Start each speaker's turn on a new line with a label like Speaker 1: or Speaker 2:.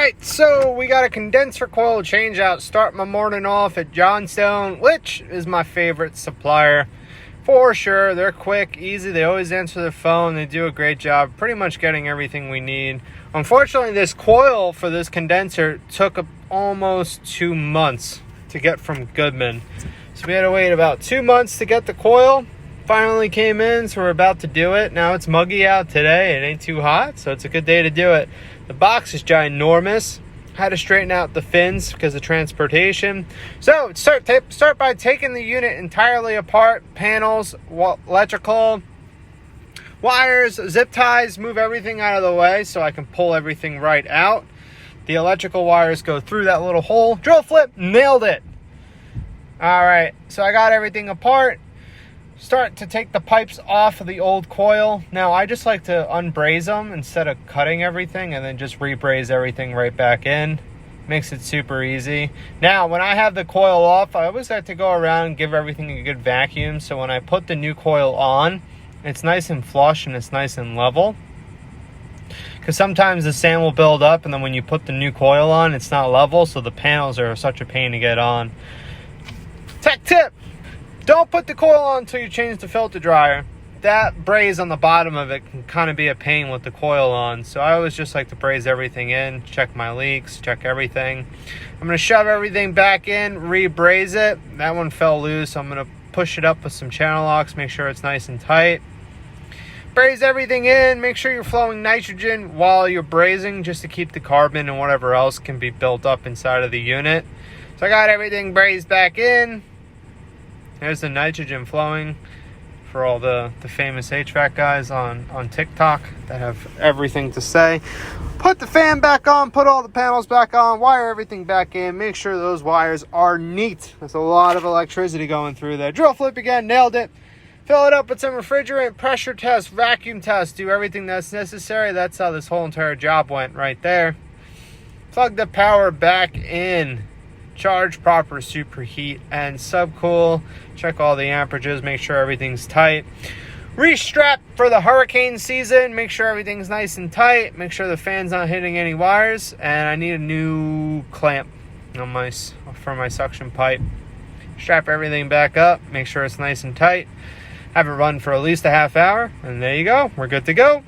Speaker 1: Alright, so we got a condenser coil change out. Start my morning off at Johnstone, which is my favorite supplier for sure. They're quick, easy, they always answer the phone, they do a great job pretty much getting everything we need. Unfortunately, this coil for this condenser took almost 2 months to get from Goodman. So we had to wait about 2 months to get the coil. Finally came in, so we're about to do it. Now it's muggy out today, it ain't too hot, so it's a good day to do it. The box is ginormous. Had to straighten out the fins because of transportation. So start by taking the unit entirely apart. Panels, electrical, wires, zip ties, move everything out of the way so I can pull everything right out. The electrical wires go through that little hole. Drill flip, nailed it. All right, so I got everything apart. Start to take the pipes off of the old coil. Now I just like to unbraze them instead of cutting everything and then just rebraze everything right back in. Makes it super easy. Now when I have the coil off, I always like to go around and give everything a good vacuum, so when I put the new coil on, it's nice and flush and it's nice and level. Because sometimes the sand will build up and then when you put the new coil on, it's not level, so the panels are such a pain to get on. Tech tip! Don't put the coil on until you change the filter dryer. That braze on the bottom of it can kind of be a pain with the coil on. So I always just like to braze everything in, check my leaks, check everything. I'm going to shove everything back in, re-braze it. That one fell loose. I'm going to push it up with some channel locks, make sure it's nice and tight. Braze everything in, make sure you're flowing nitrogen while you're brazing just to keep the carbon and whatever else can be built up inside of the unit. So I got everything brazed back in. There's the nitrogen flowing for all the famous HVAC guys on TikTok that have everything to say. Put the fan back on, put all the panels back on, wire everything back in, make sure those wires are neat. There's a lot of electricity going through there. Drill flip again, nailed it. Fill it up with some refrigerant, pressure test, vacuum test, do everything that's necessary. That's how this whole entire job went right there. Plug the power back in. Charge proper superheat and subcool. Check all the amperages, make sure everything's tight. Restrap for the hurricane season, make sure everything's nice and tight, make sure the fan's not hitting any wires, and I need a new clamp on for my suction pipe. Strap everything back up, make sure it's nice and tight. Have it run for at least a half hour, and there you go, we're good to go.